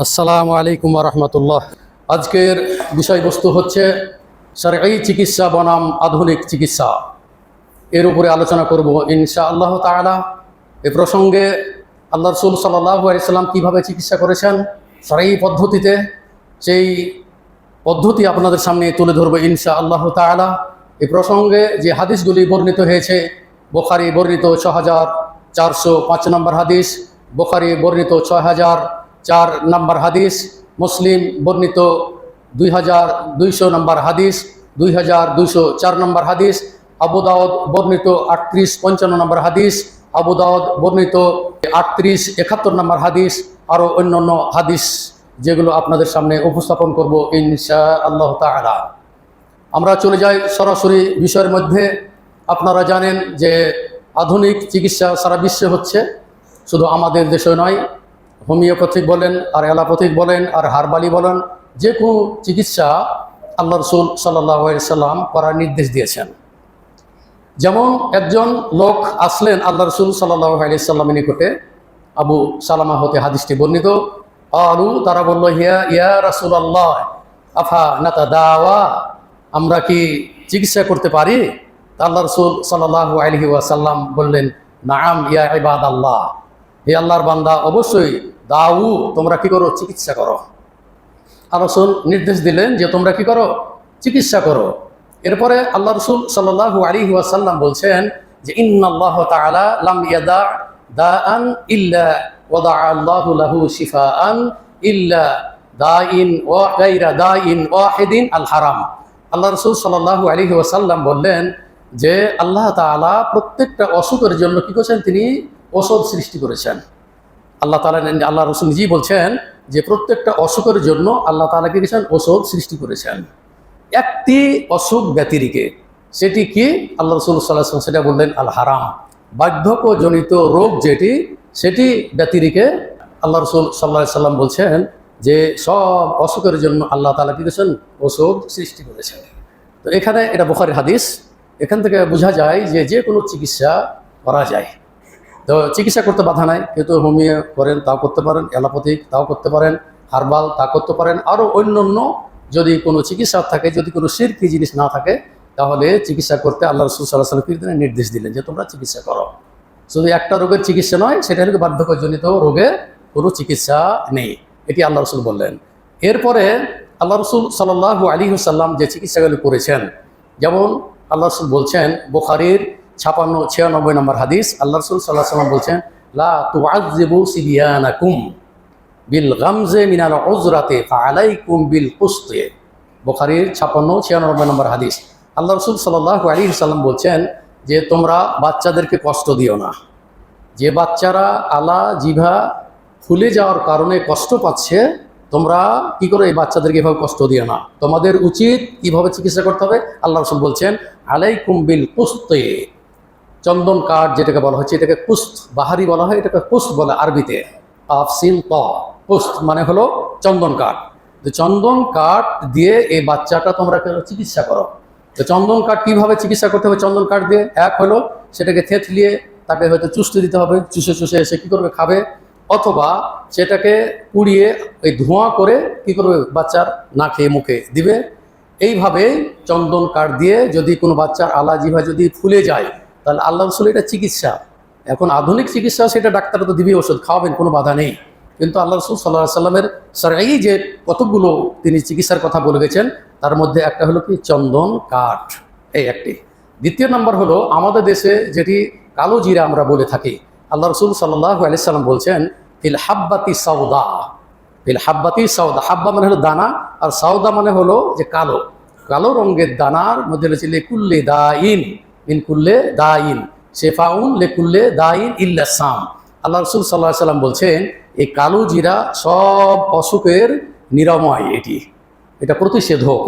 আসসালামু আলাইকুম ওয়া রাহমাতুল্লাহ। আজকের বিষয়বস্তু হচ্ছে শরঈ চিকিৎসা বনাম আধুনিক চিকিৎসা, এর উপরে আলোচনা করব ইনশাআল্লাহ তাআলা। এ প্রসঙ্গে আল্লাহ রাসূল সাল্লাল্লাহু আলাইহি সাল্লাম কীভাবে চিকিৎসা করেছেন শরঈ পদ্ধতিতে, সেই পদ্ধতি আপনাদের সামনে তুলে ধরব ইনশাআল্লাহ তাআলা। এ প্রসঙ্গে যে হাদিসগুলি বর্ণিত হয়েছে, বুখারী বর্ণিত ৬৪০৫ নম্বর হাদিস, বুখারী বর্ণিত ৬০০৪ নম্বর হাদিস, মুসলিম বর্ণিত ২২০০ নম্বর হাদিস, ২২০৪ নম্বর হাদিস, আবু দাউদ বর্ণিত ৩৮৫৫ নম্বর হাদিস, আবু দাউদ বর্ণিত ৩৮৭১ নম্বর হাদিস, আরও অন্যান্য হাদিস যেগুলো আপনাদের সামনে উপস্থাপন করব ইনশাআল্লাহ তাআলা। আমরা চলে যাই সরাসরি বিষয়ের মধ্যে। আপনারা জানেন যে আধুনিক চিকিৎসা সারা বিশ্বে হচ্ছে, শুধু আমাদের দেশে নয়। হোমিওপ্যাথিক বলেন আর অ্যালোপ্যাথিক বলেন আর হার্বালি বলেন, যে কোনো চিকিৎসা আল্লাহ রাসূল সাল্লাল্লাহু আলাইহি সাল্লাম করার নির্দেশ দিয়েছেন। যেমন একজন লোক আসলেন আল্লাহ রাসূল সাল্লাল্লাহু আলাইহি সাল্লামের নিকটে, আবু সালামা হতে হাদিসটি বর্ণিত। তারা বলল, ইয়া রাসূলুল্লাহ আফা নাতাদাওয়া, আমরা কি চিকিৎসা করতে পারি? আল্লাহ রাসূল সাল্লাল্লাহু আলাইহি ওয়াসাল্লাম বললেন, নাআম ইয়া ইবাদাল্লাহ, হে আল্লাহর বান্দা, অবশ্যই দাউ, তোমরা কি করো? চিকিৎসা করো। আল্লাহ রাসূল নির্দেশ দিলেন যে তোমরা কি করো? চিকিৎসা করো। এরপরে আল্লাহ রাসূল সাল্লাল্লাহু আলাইহি ওয়াসাল্লাম বলছেন যে ইন্নাল্লাহ তাআলা লাম ইয়াদা দাআন ইল্লা ওয়াদা আল্লাহু লাহু শিফাআন ইল্লা দাইন ওয়া গায়রা দাইন ওয়াহিদিন আল হারাম। আল্লাহ রাসূল সাল্লাল্লাহু আলাইহি ওয়াসাল্লাম বললেন যে আল্লাহ তাআলা প্রত্যেকটা অসুখের জন্য কি করেছেন? তিনি ঔষধ সৃষ্টি করেছেন। আল্লাহ রাসূল নিজেই বলছেন যে প্রত্যেকটা অসুখের জন্য আল্লাহ তাআলা কি করেছেন? ঔষধ সৃষ্টি করেছেন। একটি অসুখ ব্যতিরেকে, সেটি কি? আল্লাহ রাসূল সাল্লাল্লাহু আলাইহি ওয়াসাল্লাম সেটা বললেন আল হারাম, বার্ধক্যজনিত রোগ যেটি, সেটি ব্যতিরেকে আল্লাহ রাসূল সাল্লাল্লাহু আলাইহি ওয়াসাল্লাম বলছেন যে সব অসুখের জন্য আল্লাহ তাআলা কি করেছেন? ঔষধ সৃষ্টি করেছেন। তো এখানে এটা বুখারীর হাদিস। এখান থেকে বোঝা যায় যে যে কোনো চিকিৎসা করা যায়। তো চিকিৎসা করতে বাধা নাই। কিন্তু হোমিও করেন তাও করতে পারেন, অ্যালোপ্যাথিক তাও করতে পারেন, হার্বাল তা করতে পারেন, আরও অন্যান্য যদি কোনো চিকিৎসা থাকে, যদি কোনো শিরকি জিনিস না থাকে, তাহলে চিকিৎসা করতে আল্লাহ রাসূল সাল্লাল্লাহু আলাইহি ওয়াসাল্লাম নির্দেশ দিলেন যে তোমরা চিকিৎসা করো। শুধু একটা রোগের চিকিৎসা নয়, সেটা হলো বার্ধক্যজনিত রোগে কোনো চিকিৎসা নেই, এটি আল্লাহ রাসূল বললেন। এরপরে আল্লাহ রাসূল সাল্লাল্লাহু আলাইহি ওয়াসাল্লাম যে চিকিৎসাগুলি করেছেন, যেমন আল্লাহ রাসূল বলছেন বুখারীর ৫৬-৯৬ নম্বর হাদিস, আল্লাহ রাসূল সাল্লাল্লাহু আলাইহি ওয়াসাল্লাম বলছেন, লা তুআযযিবু সিবিয়ানাকুম বিল গামজে মিনাল উযরাতি ফাআলাইকুম বিল কুসতি। বুখারীর ৫৬-৯৬ নম্বর হাদিস। আল্লাহ রাসূল সাল্লাল্লাহু আলাইহি ওয়াসাল্লাম বলছেন যে তোমরা বাচ্চাদেরকে কষ্ট দিও না। যে বাচ্চারা আলা জিভা ফুলে যাওয়ার কারণে কষ্ট পাচ্ছে, তোমরা কি করো? এই বাচ্চাদেরকে এভাবে কষ্ট দিও না। তোমাদের উচিত কিভাবে চিকিৎসা করতে হবে? আল্লাহ রাসূল বলছেন আলাইকুম বিল কুসতি, চন্দন কাঠ যেটাকে বলা হচ্ছে, এটাকে কুস্ত বাহারি বলা হয়, এটাকে কুস্ত বলে আরবিতে। আফসিন ত, কুস্ত মানে হলো চন্দন কাঠ। তো চন্দন কাঠ দিয়ে এই বাচ্চাটা তোমরা চিকিৎসা করো। তো চন্দন কাঠ কীভাবে চিকিৎসা করতে হবে? চন্দন কাঠ দিয়ে এক হলো সেটাকে থেতলিয়ে তাকে হয়তো চুষতে দিতে হবে, চুষে চুষে এসে কী করবে? খাবে। অথবা সেটাকে পুড়িয়ে ওই ধোঁয়া করে কী করবে? বাচ্চার নাকে মুখে দিবে। এইভাবে চন্দন কাঠ দিয়ে যদি কোনো বাচ্চার আলা জিভা যদি ফুলে যায়, তাহলে আল্লাহ রাসূল এটা চিকিৎসা। এখন আধুনিক চিকিৎসা, সেটা ডাক্তার তো দিবে, ওষুধ খাওয়াবেন, কোনো বাধা নেই। কিন্তু আল্লাহ রাসূল সাল্লাল্লাহু আলাইহি সাল্লামের শরঈ যে কতগুলো তিনি চিকিৎসার কথা বলে গেছেন, তার মধ্যে একটা হলো কি? চন্দন কাঠ, এই একটি। দ্বিতীয় নম্বর হলো আমাদের দেশে যেটি কালো জিরা আমরা বলে থাকি। আল্লাহ রাসূল সাল্লাল্লাহু আলাইহি সাল্লাম বলছেন ফিল হাব্বাতি সাউদা, ফিল হাব্বাতি সাউদা, হাব্বা মানে হলো দানা, আর সাউদা মানে হলো যে কালো, কালো রঙের দানার মধ্যে রয়েছে লিকুল্লি দাইন মিন কুল্লে দাইন শেফাউন লিকুল্লে দাইন ইল্লা সাম। আল্লাহ রাসূল সাল্লাল্লাহু আলাইহি সাল্লাম বলছেন এই কালো জিরা সব অসুখের নিরাময়, এটা প্রতিষেধক।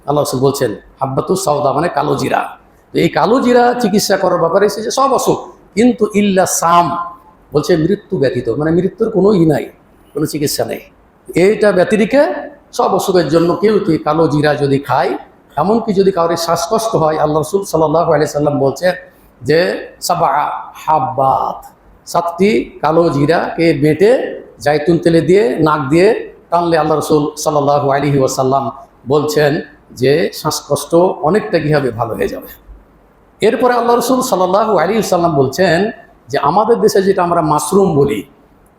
আল্লাহ রাসূল বলছেন হাব্বাতু সাউদা মানে কালো জিরা। তো এই কালো জিরা চিকিৎসা করার ব্যাপারে এসেছে সব অসুখ, কিন্তু ইল্লা সাম বলছে মৃত্যু ব্যতীত, মানে মৃত্যুর কোনো নাই, কোনো চিকিৎসা নেই। এইটা ব্যতিরিকে সব অসুখের জন্য কেউ তুই কালো জিরা যদি খায়, এমনকি যদি কারোর শ্বাসকষ্ট হয়, আল্লাহ রাসূল সাল্লাল্লাহু আলাইহি সাল্লাম বলছেন যে সাবা হাব্বাত, 7টি কালো জিরাকে বেটে জাইতুন তেলে দিয়ে নাক দিয়ে টানলে আল্লাহ রসুল সাল্লাল্লাহু আলাইহি ওয়াসাল্লাম বলছেন যে শ্বাসকষ্ট অনেকটা কীভাবে ভালো হয়ে যাবে। এরপরে আল্লাহ রসুল সাল্লাল্লাহু আলাইহি ওয়াসাল্লাম বলছেন যে আমাদের দেশে যেটা আমরা মাশরুম বলি,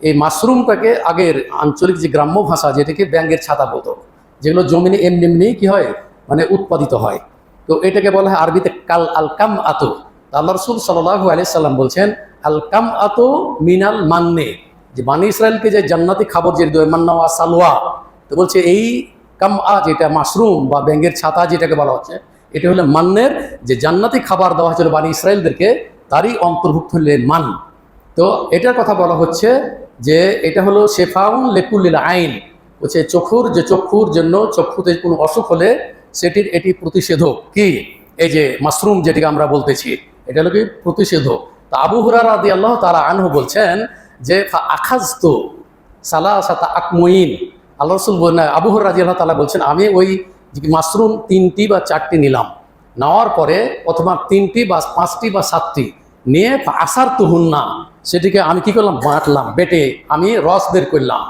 এই মাশরুমটাকে আগের আঞ্চলিক যে গ্রাম্য ভাষা যেটাকে ব্যাঙের ছাতা বলতো, যেগুলো জমিনে এমনি এমনি কী হয় মানে উৎপাদিত হয়, তো এটাকে বলা হয় আরবিতে কাল আলকাম আতো। আল্লাহ রসুল সাল্লাল্লাহু আলাইহি ওয়াসাল্লাম বলছেন আলকাম আতো মিনাল মান্নে, যে বানি ইসরায়েলকে যে জান্নাতি খাবার যে মান্না ওয়া সালোয়া, তো বলছে এই কাম যেটা মাশরুম বা ব্যাঙের ছাতা যেটাকে বলা হচ্ছে, এটা হলো মান্নের যে জান্নাতি খাবার দেওয়া হয়েছিল বানি ইসরায়েলদেরকে, তারই অন্তর্ভুক্ত হলে মান। তো এটার কথা বলা হচ্ছে যে এটা হলো শেফাউন লেকুল্লিল আইন, বলছে চক্ষুর জন্য চক্ষুতে কোনো অসুখ হলে সেটির এটি প্রতিষেধক। কি এই যে মাশরুম যেটিকে আমরা বলতেছি, এটা হলো কি প্রতিষেধক। তা আবু হুরায়রা রাদিয়াল্লাহু তাআলা আনহু বলছেন যে আখাযতু সালাসাতা আকমুইন, আল্লাহ রাসূল বলেন, আবু হুরায়রা রাদিয়াল্লাহু তাআলা বলছেন আমি ওই মাশরুম 3টি বা 4টি নিলাম, নেওয়ার পরে অথবা 3টি বা 5টি বা 7টি নিয়ে আসার তুহুন্না, সেটিকে আমি কি করলাম বাটলাম, বেটে আমি রস বের করলাম।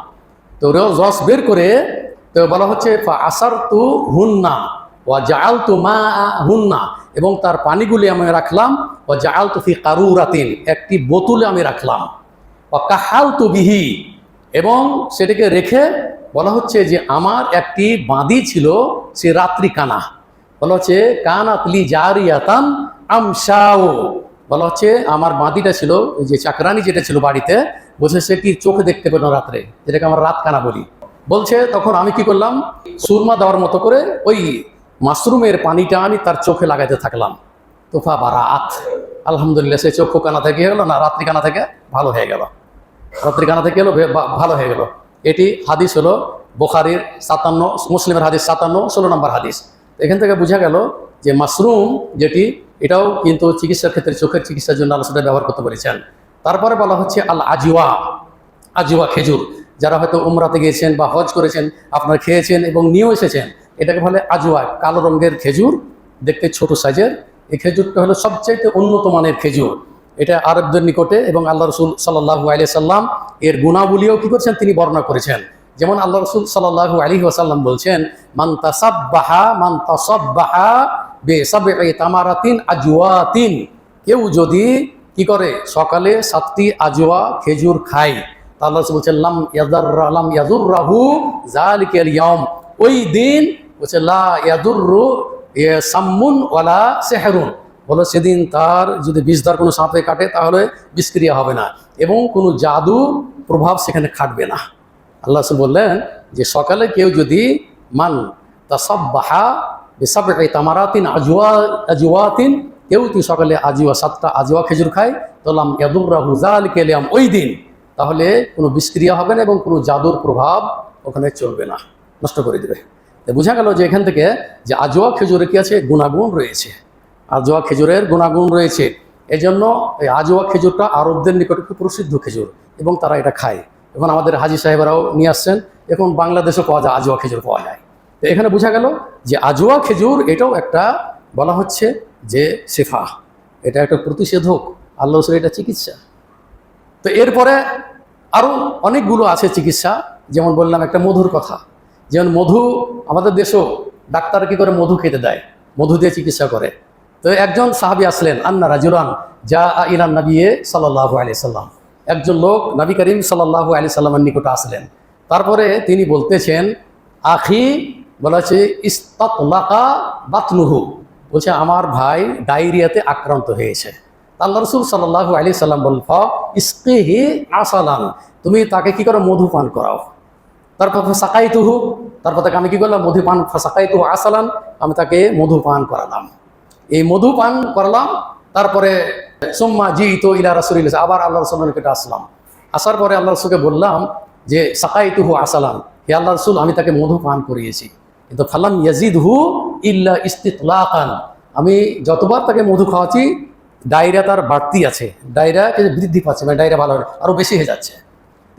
তো রস বের করে তো বলা হচ্ছে আসার তু হুন্না ও জাল তু মা হুন্না, এবং তার পানিগুলি আমি রাখলাম ও জাল তু ফি কারুরাতিন, একটি বোতলে আমি রাখলাম, ও কাহাল তু বিহি, এবং সেটাকে রেখে বলা হচ্ছে যে আমার একটি বাঁধি ছিল সে রাত্রি কানা, বলা হচ্ছে কানাতলি জারিয়াতান আমসাও, বলা হচ্ছে আমার বাঁধিটা ছিল ওই যে চাকরানি যেটা ছিল বাড়িতে, বলছে সে কি চোখে দেখতে পেল রাত্রে, যেটাকে আমরা রাত কানা বলি। বলছে তখন আমি কি করলাম, সুরমা দেওয়ার মতো করে ওই মাশরুমের পানিটা আমি তার চোখে লাগাইতে থাকলাম। তোফা বারাত, আলহামদুলিল্লাহ সে চক্ষু কানা থেকে গেল না রাত্রি কানা থেকে ভালো হয়ে গেল, রাত্রি কানা থেকে গেলো ভালো হয়ে গেল। এটি হাদিস হলো বুখারীর 57, মুসলিমের হাদিস 57, 16 নম্বর হাদিস। এখান থেকে বোঝা গেল যে মাশরুম যেটি এটাও কিন্তু চিকিৎসার ক্ষেত্রে চোখের চিকিৎসার জন্য আল্লাহ সেটা ব্যবহার করতে পেরেছেন। তারপরে বলা হচ্ছে আল আজিওয়া, আজিওয়া খেজুর, যারা হয়তো উমরাতে গিয়েছেন বা হজ করেছেন আপনারা খেয়েছেন এবং নিয়েও এসেছেন, এটাকে বলে আজওয়া, কালো রঙের খেজুর, দেখতে ছোট সাইজের। এই খেজুরটা হলো সবচাইতে উন্নত মানের খেজুর, এটা আরবদের নিকটে, এবং আল্লাহ রসুল সাল্লাল্লাহু আলাইহি সাল্লাম এর গুণাবলীও কি করেছেন তিনি বর্ণনা করেছেন। যেমন আল্লাহ রসুল সাল্লাল্লাহু আলাইহি ওয়াসাল্লাম বলছেন মান তাসাব্বাহা বিসাবঈ তামারাতিন আজওয়াতিন, কেউ যদি কি করে সকালে 7টি আজওয়া খেজুর খায়, আল্লাহ রাসূল বলছেন লাম ইয়াদুররাহু যালিকাল ইয়াউম, ওই দিন বলছে লা ইয়াদুররু সাম্মুন ওয়ালা সিহরুন, বলো সেদিন তার যদি বিষধার কোনো সাপে কাটে তাহলে বিষক্রিয়া হবে না এবং কোনো জাদু প্রভাব সেখানে খাটবে না। আল্লাহ রাসূল বললেন যে সকালে কেউ যদি মান তাসাব্বাহা বিসাবঈ তামারাতিন আজওয়াতিন, কেউ তুই সকালে আজওয়া 7টা আজওয়া খেজুর খায়, তো লাম ইয়াদুররাহু যালিকাল ইয়াউম, ওই দিন তাহলে কোনো বিষক্রিয়া হবে না এবং কোনো জাদুর প্রভাব ওখানে চলবে না, নষ্ট করে দেবে। তো বোঝা গেল যে এখান থেকে যে আজওয়া খেজুরে কি আছে, গুণাগুণ রয়েছে, আজওয়া খেজুরের গুণাগুণ রয়েছে। এই জন্য এই আজওয়া খেজুরটা আরবদের নিকটে খুব প্রসিদ্ধ খেজুর এবং তারা এটা খায়। এখন আমাদের হাজি সাহেবরাও নিয়ে আসছেন, এখন বাংলাদেশও পাওয়া যায়, আজওয়া খেজুর পাওয়া যায়। তো এখানে বোঝা গেল যে আজওয়া খেজুর এটাও একটা বলা হচ্ছে যে শেফা, এটা একটা প্রতিষেধক, আল্লাহ এটা চিকিৎসা। তো এরপরে আরও অনেকগুলো আছে চিকিৎসা, যেমন বললাম একটা মধুর কথা, যেমন মধু আমাদের দেশেও ডাক্তার কি করে মধু খেতে দেয়, মধু দিয়ে চিকিৎসা করে। তো একজন সাহাবী আসলেন, আন্না রাজুলান যা ইলান নবী সাল্লাল্লাহু আলাইহি সাল্লাম, একজন লোক নবী করিম সাল্লাল্লাহু আলাইহি সাল্লামের নিকটে আসলেন। তারপরে তিনি বলতেছেন আখি, বলা হচ্ছে ইস্তাতলাকা বাতনুহু, বলছে আমার ভাই ডায়রিয়াতে আক্রান্ত হয়েছে। আল্লাহ রসুল সাল্লাল্লাহু আলাইহি সাল্লাম বলল ইসকিহি আসালান, তুমি তাকে কি করো মধু পান করাও। তারপর সাকাইতুহু, তারপর তাকে আমি কি করলাম মধু পান, সাকাইতুহু আসালান, আমি তাকে মধু পান করালাম। এই মধু পান করালাম, তারপরে সুম্মা জিইতু ইলা রাসূলিল্লাহ, আবার আল্লাহ রাসূলের নিকটে আসলাম। আসার পরে আল্লাহ রাসূলকে বললাম যে সাকাইতুহু আসালান, হে আল্লাহ রাসূল আমি তাকে মধু পান করিয়েছি, কিন্তু ফালাম ইয়াজিদহু ইল্লা ইস্তিতলাকান, আমি যতবার তাকে মধু খাওয়াচ্ছি ডায়রিয়া তার বাড়তি আছে, ডায়রিয়া বৃদ্ধি পাচ্ছে, মানে ডায়রিয়া ভালো আরো বেশি হয়ে যাচ্ছে।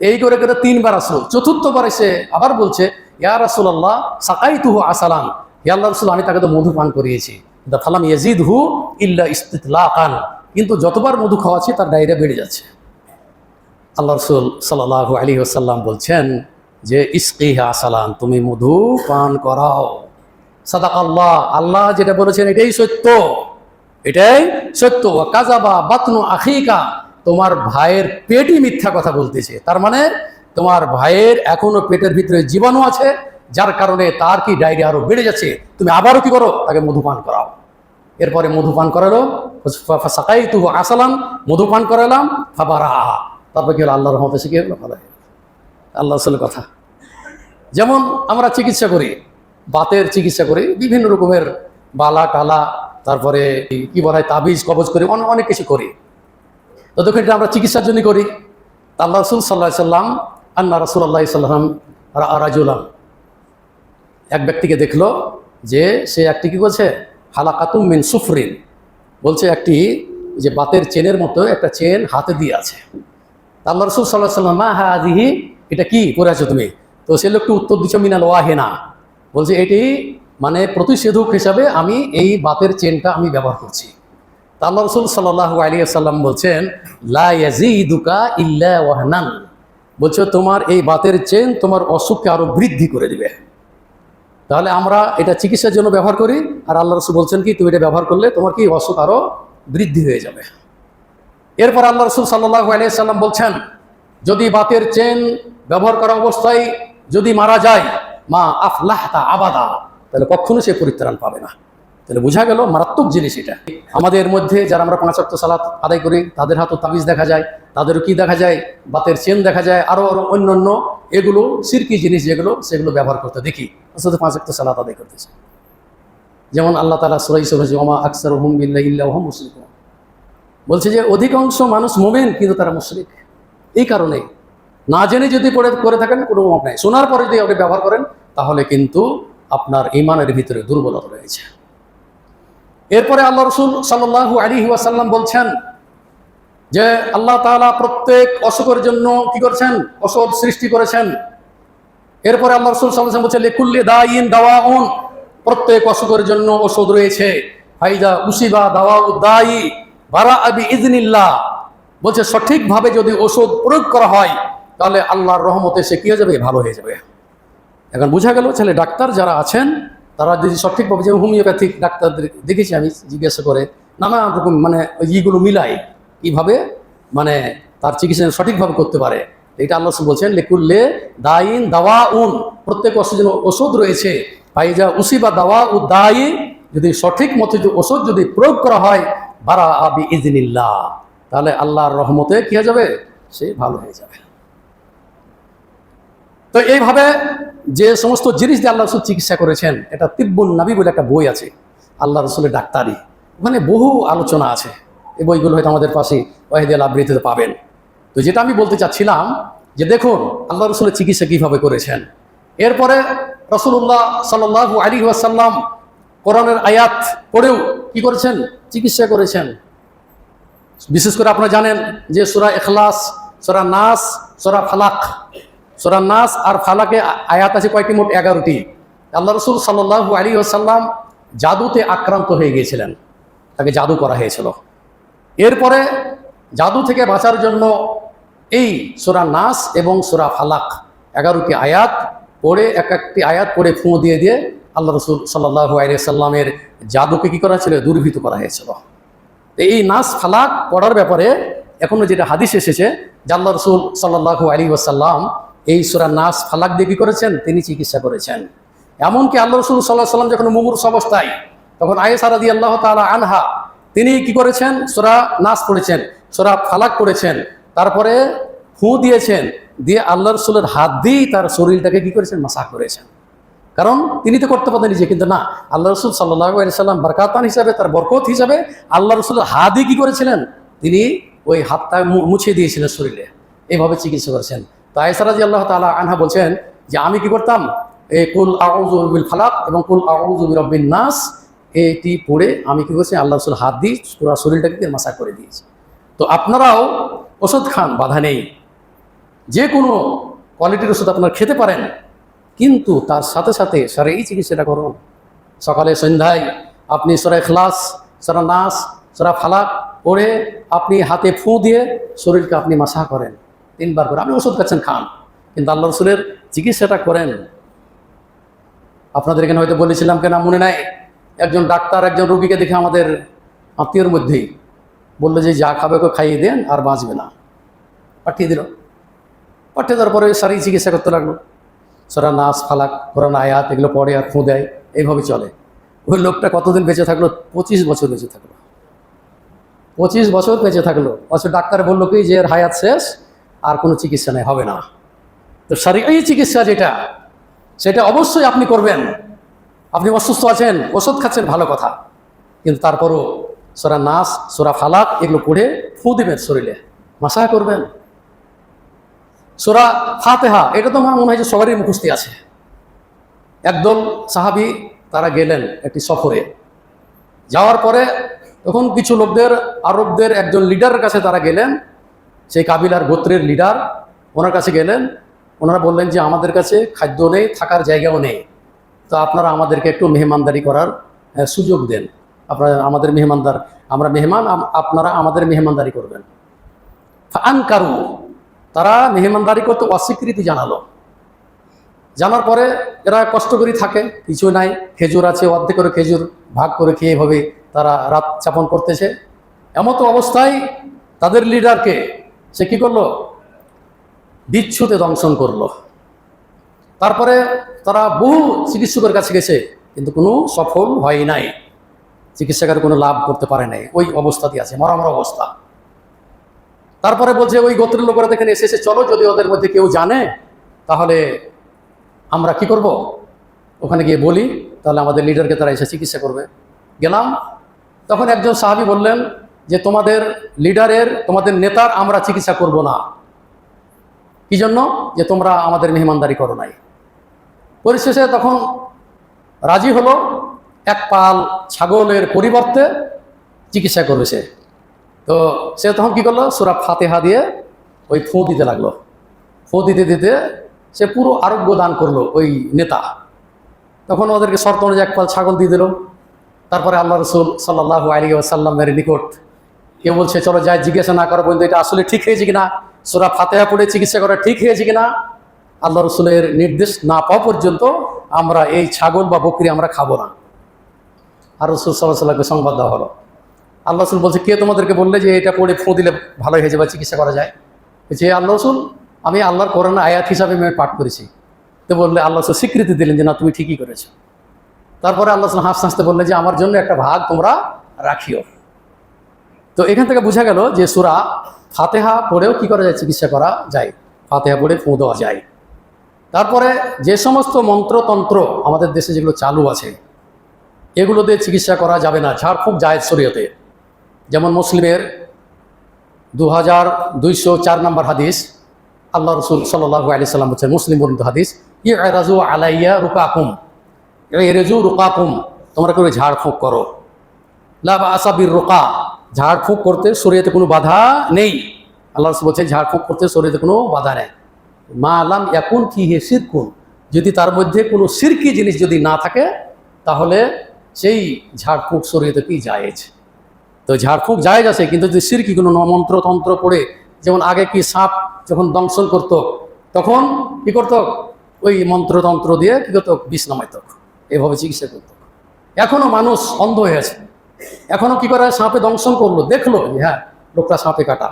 এই করে করে 3বার আসলো, চতুর্থবার এসে আবার বলছে ইয়া রাসূলুল্লাহ সাকাইতুহু আসালান, হে আল্লাহ রাসূল আমি তাকে তো মধু পান করিয়েছি, কিন্তু ফালাম ইয়াজিদহু ইল্লা ইস্তিতলাকান, কিন্তু যতবার মধু খাওয়াচ্ছি তার ডায়রিয়া বেড়ে যাচ্ছে। আল্লাহ রসুল সাল্লাল্লাহু আলাইহি ওয়াসাল্লাম বলছেন যে ইসকিহা আসালান, তুমি মধু পান করাও। সাদাকাল্লাহ, আল্লাহ যেটা বলেছেন এটাই সত্য, এটাই সত্য। কাযাবা বাতনু আখিকা, তোমার ভাইয়ের পেটই মিথ্যা কথা বলতেছে। তার মানে তোমার ভাইয়ের এখনো পেটের ভিতরে জীবাণু আছে, যার কারণে তার কি ডায়রিয়া আরো বেড়ে যাচ্ছে। তুমি আবারও কি করো, তাকে মধুপান করাও। এরপরে মধুপান করালো, সাকাইতুহু আসালান, মধুপান করালাম, ফাবারা। তারপর কি হলো, আল্লাহর রহমতে শিখে গেল। আল্লাহ রসুলের কথা। যেমন আমরা চিকিৎসা করি, বাতের চিকিৎসা করি, বিভিন্ন রকমের বালা টালা, তারপরে কি বলা হয় তাবিজ কবজ করি, অনেক কিছু করি। তো দেখুন, এটা আমরা চিকিৎসার জন্য করি। আল্লাহ রসুল সাল্লাল্লাহু সাল্লাম আন্না রাসূলুল্লাহ সাল্লাম রাজুলান, এক ব্যক্তিকে দেখলো যে সে একটি কি করছে, হালাকাতুম মিন সুফরিন, বলছে একটি যে বাতের চেনের মতো একটা চেন হাতে দিয়ে আছে। আল্লাহ রসুল সাল্লাল্লাহু সাল্লাম মা হাযিহি, এটা কি পরে আছো তুমি? তো সে লোকটি উত্তর দিচ্ছে মিনাল ওয়াহিনা, বলছে এটি মানে প্রতিষেধক হিসাবে আমি এই বাতের চেনটা আমি ব্যবহার করছি। তা আল্লাহ রসুল সাল্লাল্লাহু আলাইহি ওয়াসাল্লাম বলছেন লা ইয়াজিদুকা ইল্লা ওয়াহনান, বলছে তোমার এই বাতের চেন তোমার অসুখকে আরো বৃদ্ধি করে দিবে। তাহলে আমরা এটা চিকিৎসার জন্য ব্যবহার করি, আর আল্লাহ রসুল বলছেন কি তুমি এটা ব্যবহার করলে তোমার কি অসুখ আরো বৃদ্ধি হয়ে যাবে। এরপর আল্লাহ রসুল সাল্লাল্লাহু আলাইহি ওয়াসাল্লাম বলছেন যদি বাতের চেন ব্যবহার করা অবস্থায় যদি মারা যায়, মা আফলাহতা আবাদা, তাহলে কখনো সে পরিত্রাণ পাবে না। তাহলে বোঝা গেল মারাত্মক জিনিস এটা। আমাদের মধ্যে যারা আমরা 5 ওয়াক্ত সালাত আদায় করি, তাদের হাতও তাবিজ দেখা যায়, তাদেরও কি দেখা যায়, বাতের চেন দেখা যায়, আরো অন্যান্য এগুলো শিরকি জিনিস যেগুলো, সেগুলো ব্যবহার করতে দেখি। আসলে 5 ওয়াক্ত সালাত আদায় করতেছে। যেমন আল্লাহ তাআলা সূরা ইউসুফে ওমা আকসারুহুম বিল্লাহি ইল্লা হুম মুশরিকুন, বলছে যে অধিকাংশ মানুষ মুমিন কিন্তু তারা মুশরিক। এই কারণে না জেনে যদি করে থাকেন কোনো অভাব নাই, শোনার পরে যদি আপনি ব্যবহার করেন তাহলে কিন্তু আপনার ঈমানের ভিতরে দুর্বলতা রয়েছে। এরপরে আল্লাহ রাসূল সাল্লাল্লাহু আলাইহি ওয়াসাল্লাম বলছেন যে আল্লাহ তাআলা প্রত্যেক অসুখের জন্য কি করেছেন, ঔষধ সৃষ্টি করেছেন। এরপরে আল্লাহ রাসূল সাল্লাল্লাহু আলাইহি ওয়াসাল্লাম বলছেন লিকুল্লি দাইন দাওয়াউন, প্রত্যেক অসুখের জন্য ঔষধ রয়েছে। ফাইদা উসিবা দাওয়াউ দাই বারা বিইজনিল্লাহ, বলছে সঠিকভাবে যদি ওষুধ প্রয়োগ করা হয় তাহলে আল্লাহর রহমতে সে কি হয়ে যাবে, ভালো হয়ে যাবে। এখন বোঝা গেল ছেলে ডাক্তার যারা আছেন তারা যদি সঠিকভাবে, যে হোমিওপ্যাথিক ডাক্তারদের দেখেছি আমি জিজ্ঞাসা করে নানান রকম মানে ইগুলো মিলাই কীভাবে মানে তার চিকিৎসা সঠিকভাবে করতে পারে। এটা আল্লাহ বলছেন লিকুল্লে দাইন দাওয়া উন, প্রত্যেক অসুখের ওষুধ রয়েছে। ফাইজা উসিবা দাওয়া উ দাই, যদি সঠিক মতো ওষুধ যদি প্রয়োগ করা হয় বারা বিইজনিল্লাহ, তাহলে আল্লাহর রহমতে কি হয়ে যাবে, সে ভালো হয়ে যাবে। তো এইভাবে যে সমস্ত জিনিস দিয়ে আল্লাহ রসুল চিকিৎসা করেছেন, এটা তিব্বুন নবী বলে একটা বই আছে আল্লাহ রসুলের ডাক্তারি, ওখানে বহু আলোচনা আছে। এই বইগুলো হয়তো আমাদের পাশে ওয়াহিদুল লাইব্রেরিতে পাবেন। তো যেটা আমি বলতে চাচ্ছিলাম যে দেখুন আল্লাহ রসুলের চিকিৎসা কীভাবে করেছেন। এরপরে রাসূলুল্লাহ সাল্লাল্লাহু আলাইহি ওয়াসাল্লাম কোরআনের আয়াত পড়েও কি করেছেন, চিকিৎসা করেছেন। বিশেষ করে আপনারা জানেন যে সূরা ইখলাস, সূরা নাস, সূরা ফালাক, সূরা নাস আর ফালাকে আয়াত আছে কয়টি, মোট 11টি। আল্লাহ রসুল সাল্লাল্লাহু আলাইহি ওয়াসাল্লাম জাদুতে আক্রান্ত হয়ে গিয়েছিলেন, তাকে জাদু করা হয়েছিল। এরপরে জাদু থেকে বাঁচার জন্য এই সূরা নাস এবং সূরা ফালাক 11টি আয়াত পড়ে, একটি আয়াত পড়ে ফুঁ দিয়ে দিয়ে আল্লাহ রসুল সাল্লাল্লাহু আলাইহি ওয়াসাল্লামের জাদুকে কি করা ছিল, দূরীভূত করা হয়েছিল। এই নাস ফালাক পড়ার ব্যাপারে এখনো যেটা হাদিস এসেছে যে আল্লাহ রসুল সাল্লাল্লাহু আলাইহি ওয়াসাল্লাম এই সূরা নাস ফালাক দিয়ে কি করেছেন, তিনি চিকিৎসা করেছেন। এমনকি আল্লাহ রসুল সাল্লাল্লাহু আলাইহি ওয়াসাল্লাম যখন মুমূর্ষ অবস্থায়, তখন আয়েশা রাদিয়াল্লাহু তাআলা আনহা তিনি কি করেছেন, সূরা নাস পড়েছেন, সূরা ফালাক পড়েছেন, তারপরে ফুঁ দিয়েছেন, দিয়ে আল্লাহ রসুলের হাত দিয়েই তার শরীরটাকে কি করেছেন, মাসাজ করেছেন। কারণ তিনি তো করতে পারতেন নিজে, কিন্তু না, আল্লাহ রসুল সাল্লাল্লাহু আলাইহি ওয়াসাল্লাম বরকাতান হিসাবে, তার বরকত হিসাবে আল্লাহ রসুলের হাত দিয়ে কি করেছিলেন, তিনি ওই হাতটা মুছে দিয়েছিলেন শরীরে, এইভাবে চিকিৎসা করেছেন। তো আয়েশা রাদিয়াল্লাহু তাআলা আনহা বলছেন যে আমি কি করতাম, এই কুল আউযু বিল ফালাক এবং কুল আউযু বিরাব্বিন নাস এটি পড়ে আমি কি করছি, আল্লাহ রসুল হাত দিয়ে পুরো শরীরটাকে মাসাজ করে দিয়েছি। তো আপনারাও ওষুধ খান, বাধা নেই, যে কোনো কোয়ালিটির ওষুধ আপনারা খেতে পারেন, কিন্তু তার সাথে সাথে শারীরিক চিকিৎসাটা করুন। সকালে সন্ধ্যায় আপনি সূরা ইখলাস, সূরা নাস, সূরা ফালাক পড়ে আপনি হাতে ফুঁ দিয়ে শরীরকে আপনি মাসাজ করেন, 3 বার করে। আপনি ওষুধ খাচ্ছেন, খান, কিন্তু আল্লাহ রসুলের চিকিৎসাটা করেন। আপনাদের এখানে হয়তো বলেছিলাম কেনা মনে নাই, একজন ডাক্তার একজন রোগীকে দেখে আমাদের আত্মীয়র মধ্যেই বললো যে যা খাবে ওকে খাইয়ে দেন, আর বাঁচবে না। পাঠিয়ে দিল। পাঠিয়ে দেওয়ার পরে সারি চিকিৎসা করতে লাগলো। সূরা নাস, ফালাক, কোরআন আয়াত এগুলো পড়ে আর ফু দেয়, এইভাবে চলে। ওই লোকটা কতদিন বেঁচে থাকলো? 25 বছর বেঁচে থাকলো। 25 বছর বেঁচে থাকলো। অথচ ডাক্তার বললো কি যে এর হায়াত শেষ, আর কোনো চিকিৎসা নেই, হবে না। তো শরঈ চিকিৎসা যেটা, সেটা অবশ্যই আপনি করবেন। আপনি অসুস্থ আছেন, ওষুধ খাচ্ছেন, ভালো কথা, কিন্তু তারপরও সূরা নাস, সূরা ফালাক এগুলো পড়ে ফু দিবেন, শরীরে মাসাহ করবেন। সূরা ফাতিহা এটা তো আমার মনে হয় যে সবারই মুখস্থি আছে। একদল সাহাবী তারা গেলেন একটি সফরে, যাওয়ার পরে তখন কিছু লোকদের, আরবদের একজন লিডারের কাছে তারা গেলেন, সেই কাবিলার গোত্রের লিডার, ওনার কাছে গেলেন। ওনারা বললেন যে আমাদের কাছে খাদ্য নেই, থাকার জায়গাও নেই, তো আপনারা আমাদেরকে একটু মেহমানদারি করার সুযোগ দেন। আপনারা আমাদের মেহমানদার, আমরা মেহমান, আপনারা আমাদের মেহমানদারি করবেন। ফাআনকারু, তারা মেহমানদারি করতে অস্বীকৃতি জানালো। জানার পরে এরা কষ্ট করে থাকে, কিছু নাই, খেজুর আছে, অর্ধেক করে খেজুর ভাগ করে খেয়ে এভাবে তারা রাত যাপন করতেছে। এমত অবস্থায় তাদের লিডারকে সে কি করলো? বিচ্ছুতে দংশন করলো। তারপরে তারা বহু চিকিৎসকের কাছে গেছে, কিন্তু কোনো সফল হয় নাই, চিকিৎসকের কোনো লাভ করতে পারে নাই, ওই অবস্থাতেই আছে, মরামরা অবস্থা। তারপরে বলছে ওই গোত্রের লোকেরা এখানে এসেছে, চলো যদি ওদের মধ্যে কেউ জানে তাহলে আমরা কি করব, ওখানে গিয়ে বলি, তাহলে আমাদের লিডারকে তারা এসে চিকিৎসা করবে। গেলাম, তখন একজন সাহাবী বললেন যে তোমাদের লিডারের, তোমাদের নেতার আমরা চিকিৎসা করব না। কি জন্য? যে তোমরা আমাদের মেহমানদারি করো নাই। পরিশেষে তখন রাজি হলো, এক পাল ছাগলের পরিবর্তে চিকিৎসা করবে সে। তো সে তখন কি করলো? সূরা ফাতিহা দিয়ে ওই ফু দিতে লাগলো। ফু দিতে দিতে সে পুরো আরোগ্য দান করলো ওই নেতা। তখন ওদেরকে শর্ত অনুযায়ী এক পাল ছাগল দিয়ে দিল। তারপরে আল্লাহ রসুল সাল্লাল্লাহু আলাইহি ওয়াসাল্লামের নিকট কেউ বলছে চলো যাই, জিজ্ঞাসা না করা পর্যন্ত এটা আসলে ঠিক হয়েছে কিনা, সূরা ফাতিহা পড়ে চিকিৎসা করা ঠিক হয়েছে কিনা, আল্লাহ রসুলের নির্দেশ না পাওয়া পর্যন্ত আমরা এই ছাগল বা বকরি আমরা খাবো না। আর রসুল সাল্লাল্লাহু আলাইহি ওয়াসাল্লামকে সংবাদ দেওয়া হলো। আল্লাহ রসুল বলছে কে তোমাদেরকে বললে যে এটা পড়ে ফু দিলে ভালো হয়ে যাবে, চিকিৎসা করা যায়? যে আল্লাহ রসুল, আমি আল্লাহর কোরআন আয়াত হিসাবে আমি পাঠ করেছি। তো বললে আল্লাহ রসুল স্বীকৃতি দিলেন যে না, তুমি ঠিকই করেছো। তারপরে আল্লাহ রসুল হাসতে হাসতে বললেন যে আমার জন্য একটা ভাগ তোমরা রাখিও। তো এখান থেকে বোঝা গেল যে সূরা ফাতিহা পড়েও কি করা যায়? চিকিৎসা করা যায়, ফাতিহা পড়ে ফু দেওয়া যায়। তারপরে যে সমস্ত মন্ত্রতন্ত্র আমাদের দেশে যেগুলো চালু আছে, এগুলো দিয়ে চিকিৎসা করা যাবে না, ঝাড়ফুঁক জায়েজ শরীয়তে। যেমন মুসলিমের 2204 নম্বর হাদিস, আল্লাহ রসুল সাল্লাল্লাহু আলাইহি সাল্লাম বলছেন, মুসলিম বর্ণিত হাদিস, ইরাজু আলাইয়া রুকাকুম, ইরাজু রুকাকুম, তোমরা করে ঝাড়ফুঁক করো। লা বা'সা বির রুকা, ঝাড়ফুঁক করতে শরীয়তে কোনো বাধা নেই। আল্লাহ রসুল বলছেন ঝাড়ফুঁক করতে শরীয়তে কোনো বাধা নেই। মা লাম ইয়াকুন ফিহি শিরকুন, যদি তার মধ্যে কোনো শিরকি জিনিস যদি না থাকে, তাহলে সেই ঝাড়ফুঁক শরীয়তে কি জায়েজ। তো ঝাড়ফুঁক জায়েজ আছে, কিন্তু যদি শিরকি কোনো মন্ত্রতন্ত্র পড়ে, যেমন আগে কি সাপ যখন দংশন করতো তখন কি করতো? ওই মন্ত্রতন্ত্র দিয়ে কি করতো? বিষ নামাইতো, এভাবে চিকিৎসা করতো। এখনো মানুষ অন্ধ হয়ে আছে, এখনো কি করে? সাপে দংশন করলো, দেখলো হ্যাঁ লোকটা সাপে কাটা,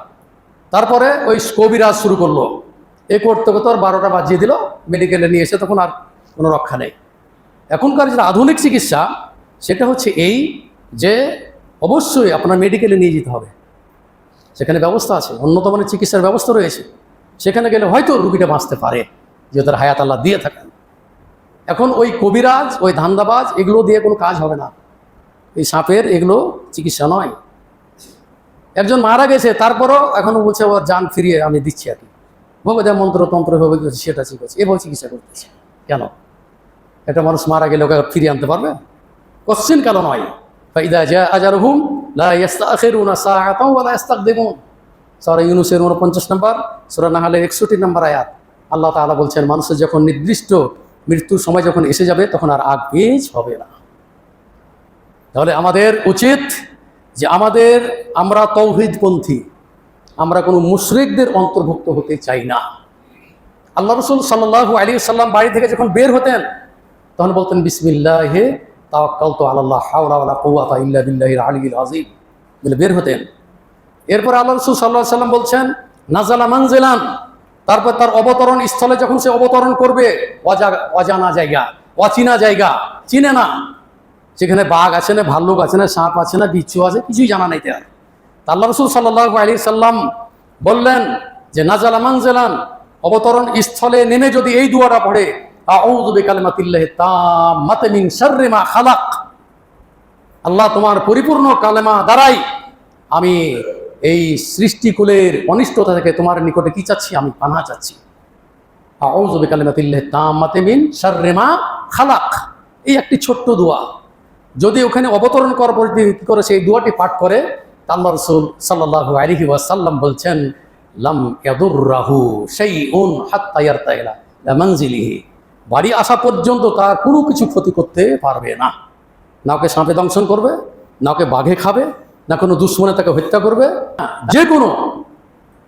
তারপরে ওই কবিরাজ শুরু করলো, এ করতে করতে আর 12টা বাজিয়ে দিল, মেডিকেলে নিয়ে এসে তখন আর কোনো রক্ষা নেই। এখনকার যে আধুনিক চিকিৎসা, সেটা হচ্ছে এই যে অবশ্যই আপনার মেডিকেলে নিয়ে যেতে হবে, সেখানে ব্যবস্থা আছে, উন্নত মানের চিকিৎসার ব্যবস্থা রয়েছে, সেখানে গেলে হয়তো রুগীটা বাঁচতে পারে, যে তার হায়াত আল্লাহ দিয়ে থাকেন। এখন ওই কবিরাজ, ওই ধান্দাবাজ, এগুলো দিয়ে কোনো কাজ হবে না, এই সাপের এগুলো চিকিৎসা নয়। একজন মারা গেছে, তারপরও এখনো বলছে ওর জান ফিরিয়ে আমি দিচ্ছি আর কি, ভগবান মন্ত্রতন্ত্র ভাবে সেটা ঠিক আছে, এভাবে চিকিৎসা করতেছে। কেন? একটা মানুষ মারা গেলে ওকে ফিরিয়ে আনতে পারবে? কোশ্চিন কেন নয়। ফাইদা জা আজারুহুম লা ইস্তাখিরুনা সাআতাও ওয়া লা ইস্তাকদিমুন, সূরা ইউনূসের 49 নম্বর, সূরা নাহলের 61 নম্বর আয়াত। আল্লাহ তাআলা বলছেন মানুষের যখন নির্দিষ্ট মৃত্যুর সময় যখন এসে যাবে, তখন আর আগ পিছ হবে না। তাহলে আমাদের উচিত যে আমরা তৌহিদপন্থী, আমরা কোনো মুশরিকদের অন্তর্ভুক্ত হতে চাই না। আল্লাহ রাসূল সাল্লাল্লাহু আলাইহি ওয়াসাল্লাম বাড়ি থেকে যখন বের হতেন তখন বলতেন বিসমিল্লাহি তাওয়াক্কালতু আলাল্লাহ হাওলা ওয়ালা কুওয়াতা ইল্লা বিল্লাহিল আলিয়্যিল আযীম বলে বের হতেন। এরপর আল্লাহ রাসূল সাল্লাল্লাহু আলাইহি ওয়াসাল্লাম বলছেন নাজালা মানজিলান, তারপর তার অবতরণ স্থলে যখন সে অবতরণ করবে, অজানা জায়গা, অচেনা জায়গা, চিনে না, সেখানে বাঘ আছে না, ভাল্লুক আছে না, সাপ আছে না, বিচ্ছু আছে, কিছুই জানা নাই তার। আল্লাহ রাসূল সাল্লাল্লাহু আলাইহি সাল্লাম বললেন যে নাজালা মানজিলান, অবতরণ স্থলে নেমে যদি এই দুয়াটা পড়ে আউযু বিকালিমাতিল্লাহি তাম্মাতি মিন শাররি মা খালাক, আল্লাহ তোমার পরিপূর্ণ কালেমা দ্বারাই আমি এই সৃষ্টিকুলের অনিষ্টতা থেকে তোমার নিকটে কি চাচ্ছি, আমি পানাহ চাচ্ছি। আউযু বিকালিমাতিল্লাহি তাম্মাতি মিন শাররি মা খালাক, এই একটি ছোট্ট দোয়া। যদি ওখানে অবতরণ করার পর কি করে সেই দোয়াটি পাঠ করে, আল্লাহ রাসূল সাল্লাল্লাহু আলাইহি ওয়াসাল্লাম বলছেন লাম ইয়াদুররাহু শাইউন হাত্তা ইয়ারতাইলা মানজিলিহি, বাড়ি আসা পর্যন্ত তার কোনো কিছু ক্ষতি করতে পারবে না। না ওকে সাপে দংশন করবে, না ওকে বাঘে খাবে, না কোনো দুশ্মনে তাকে হত্যা করবে, যে কোনো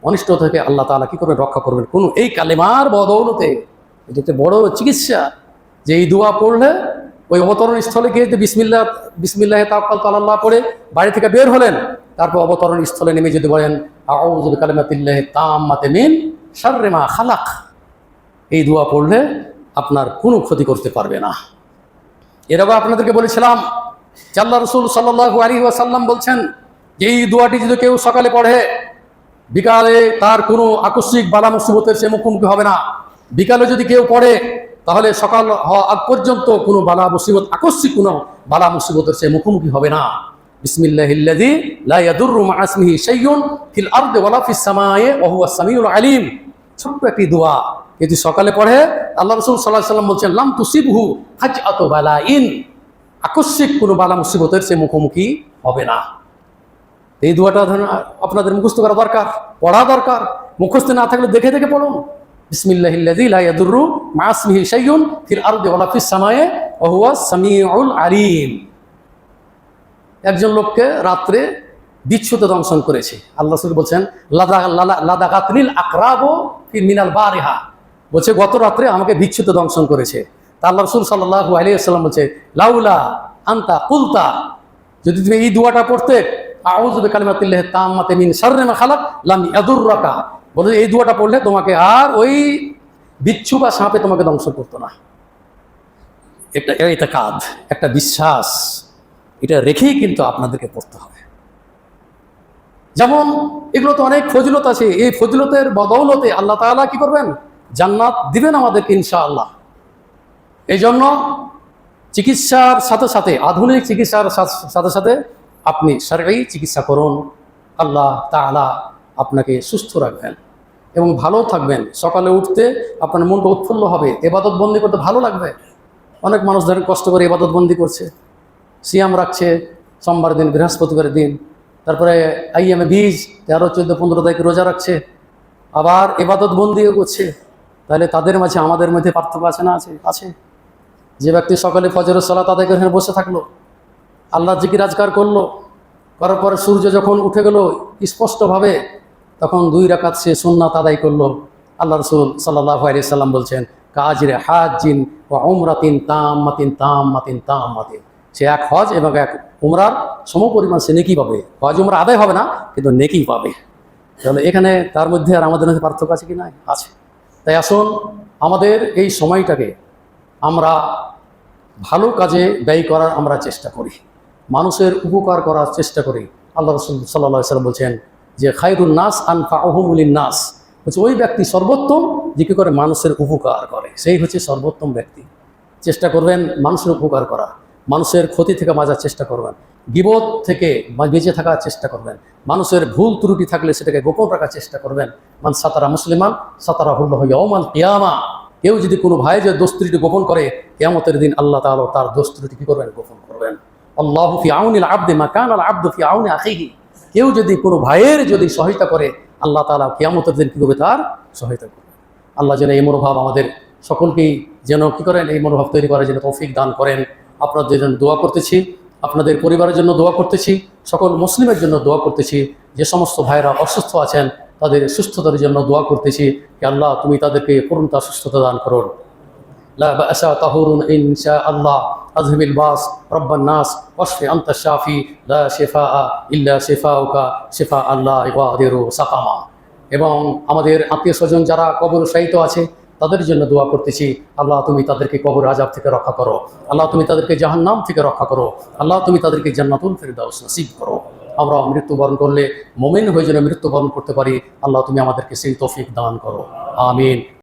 অনিষ্ট থেকে আল্লাহ তাআলা কি করে রক্ষা করবেন কোনো এই কালেমার বদৌলতে। এটাতে বড় চিকিৎসা যে এই দোয়া পড়লে ওই অবতরণ স্থলে গিয়ে যে বিসমিল্লাহি তাওয়াক্কালতু আলাল্লাহ পড়ে বাড়ি থেকে বের হলেন, তারপর অবতরণ স্থলে নেমে যদি বলেন আউযু বিকালিমাতিল্লাহি তাম্মাতি মিন শাররি মা খালাক, এই দোয়া পড়লে আপনার কোনো ক্ষতি করতে পারবে না। এর আগে আপনাদেরকে বলেছিলাম যে আল্লাহ রাসূল সাল্লাল্লাহু আলাইহি ওয়াসাল্লাম বলছেন যে এই দোয়াটি যদি কেউ সকালে পড়ে, বিকালে তার কোনো আকস্মিক বালা মুসিবতের সে মুখোমুখি হবে না। বিকালে যদি কেউ পড়ে তাহলে সকাল হওয়া আগ পর্যন্ত কোনো বালা মুসিবত, আকস্মিক কোনো বালা মুসিবতের সে মুখোমুখি হবে না। বিসমিল্লাহিল্লাযী লা ইয়াদুররু মা ইসমিহি শাইউন ফিল আরদি ওয়ালা ফিস সামায়ে ওয়া হুয়াস সামিউল আলিম, ছোট্ট একটি দোয়া যদি সকালে পড়ে আল্লাহ রাসূল সাল্লাল্লাহু আলাইহি ওয়াসাল্লাম বলছেন লাম তুসিবহু ফাজআতু বালাইন, আকস্মিক কোনো বালা মুসিবতের সে মুখোমুখি হবে না। এই দোয়াটা আপনাদের মুখস্থ করা দরকার, পড়া দরকার। মুখস্থ না থাকলে দেখে দেখে পড়ুন। বিসমিল্লাহিল্লাযী লা ইয়াদুররু মা ইসমিহি শাইউন ফিল আরদি ওয়ালা ফিস সামায়ে ওয়া হুয়াস সামিউল আলিম। একজন লোককে রাত্রে বিচ্ছুতে দংশন করেছে। আল্লাহ রাসূল বলছেন লাদাগাতনিল আকরাবু ফি মিনাল বারিহা, বলছে গত রাত্রে আমাকে বিচ্ছুতে দংশন করেছে। তা আল্লাহ রাসূল সাল্লাল্লাহু আলাইহি ওয়াসাল্লাম বলছে লাউলা আনতা কুলতা, যদি তুমি এই দোয়াটা পড়তে আউযু বিকালিমাতিল্লাহি তাম্মাতি মিন শাররি মা খালাক লাম ইয়াদুররাকা, বলে এই দোয়াটা পড়লে তোমাকে আর ওই বিচ্ছু বা সাপে তোমাকে দংশন করতো না। এটা কাদ, একটা বিশ্বাস, এটা রেখেই কিন্তু আপনাদেরকে পড়তে হবে। যেমন এগুলো তো অনেক ফজিলত আছে, এই ফজিলতের বদৌলতে আল্লাহ তাআলা কি করবেন, জান্নাত দিবেন আমাদেরকে ইনশাআল্লাহ। এই জন্য চিকিৎসার সাথে সাথে, আধুনিক চিকিৎসার সাথে সাথে আপনি শারঈ চিকিৎসা করুন। আল্লাহ তাআলা আপনাকে সুস্থ রাখবেন এবং ভালো থাকবেন। সকালে উঠতে আপনার মনটা উৎফুল্ল হবে, ইবাদত বন্দি করতে ভালো লাগবে। অনেক মানুষ ধরেন কষ্ট করে ইবাদত বন্দি করছে, সিয়াম রাখছে, সোমবার দিন, বৃহস্পতিবারের দিন, তারপরে আইয়ামে বীজ 13, 14, 15 তারিখ রোজা রাখছে, আবার ইবাদত বন্দিও করছে। তাহলে তাদের মাঝে আমাদের মধ্যে পার্থক্য আছে না? আছে। যে ব্যক্তি সকালে ফজরের সালাত আদায় করে বসে থাকলো, আল্লাহ জিকির আজকার করলো, করার পরে সূর্য যখন উঠে গেল স্পষ্টভাবে, তখন 2 রাকাত সে সুন্নাত আদায় করলো। আল্লাহ রাসূল সাল্লাল্লাহু আলাইহি সাল্লাম বলছেন কাজিরে হাজ্জিন ওয়া উমরাতিন তাম্মাতিন তাম্মাতিন তাম্মাতিন, সে এক হজ এবং এক উমরার সমপরিমাণ সে নেকি পাবে। হজ উমরা আদায় হবে না, কিন্তু নেকি পাবে। তাহলে এখানে তার মধ্যে আর আমাদের মধ্যে পার্থক্য আছে কি না? আছে। তাই আসুন আমাদের এই সময়টাকে আমরা ভালো কাজে ব্যয় করার আমরা চেষ্টা করি, মানুষের উপকার করার চেষ্টা করি। আল্লাহ রাসূল সাল্লাল্লাহু আলাইহি ওয়াসাল্লাম বলছেন যে খায়রুন নাস আনফাউহুম লিন-নাস, হচ্ছে ওই ব্যক্তি সর্বোত্তম যে কি করে মানুষের উপকার করে, সেই হচ্ছে সর্বোত্তম ব্যক্তি। চেষ্টা করবেন মানুষের উপকার করা, মানুষের ক্ষতি থেকে বাঁচার চেষ্টা করবেন, গীবত থেকে বেঁচে থাকার চেষ্টা করবেন, মানুষের ভুল ত্রুটি থাকলে সেটাকে গোপন রাখার চেষ্টা করবেন। মান সাতারা মুসলিমান সাতারাহুল্লাহু ইয়াওমাল কিয়ামা, কেউ যদি কোনো ভাইয়ের যে দোষ ত্রুটি গোপন করে, কিয়ামতের দিন আল্লাহ তাআলা তার দোষ ত্রুটি কি করবেন, গোপন করবেন। আল্লাহু ফি আউনিল আবদি মা কানাল আবদু ফি আউনি আখিহি, কেউ যদি কোনো ভাইয়ের যদি সহায়তা করে, আল্লাহ তাআলা কিয়ামতের দিন কি করবে, তার সহায়তা করবে। আল্লাহ যেন এই মনোভাব আমাদের সকলকেই যেন কি করেন, এই মনোভাব তৈরি করার জন্য তৌফিক দান করেন। আপনাদের জন্য দোয়া করতেছি, আপনাদের পরিবারের জন্য দোয়া করতেছি, সকল মুসলিমের জন্য দোয়া করতেছি। যে সমস্ত ভাইরা অসুস্থ আছেন তাদের সুস্থতার জন্য দোয়া করতেছি যে আল্লাহ তুমি তাদেরকে পূর্ণতা সুস্থতা দান করুন। لا بأس طهور إن شاء الله أذهب الباس رب الناس واشف أنت الشافي لا شفاء إلا شفاؤك شفاء لا يغادر سقما। এবং আমাদের আত্মীয় স্বজন যারা কবর শায়িত আছে তাদের জন্য দোয়া করতেছি, আল্লাহ তুমি তাদেরকে কবর আযাব থেকে রক্ষা করো, আল্লাহ তুমি তাদেরকে জাহান্নাম থেকে রক্ষা করো, আল্লাহ তুমি তাদেরকে জান্নাতুল ফিরদাউস নসিব করো। আমরা মৃত্যুবরণ করলে মুমিন হয়ে যেন মৃত্যুবরণ করতে পারি, আল্লাহ তুমি আমাদেরকে সেই তৌফিক দান করো, আমিন।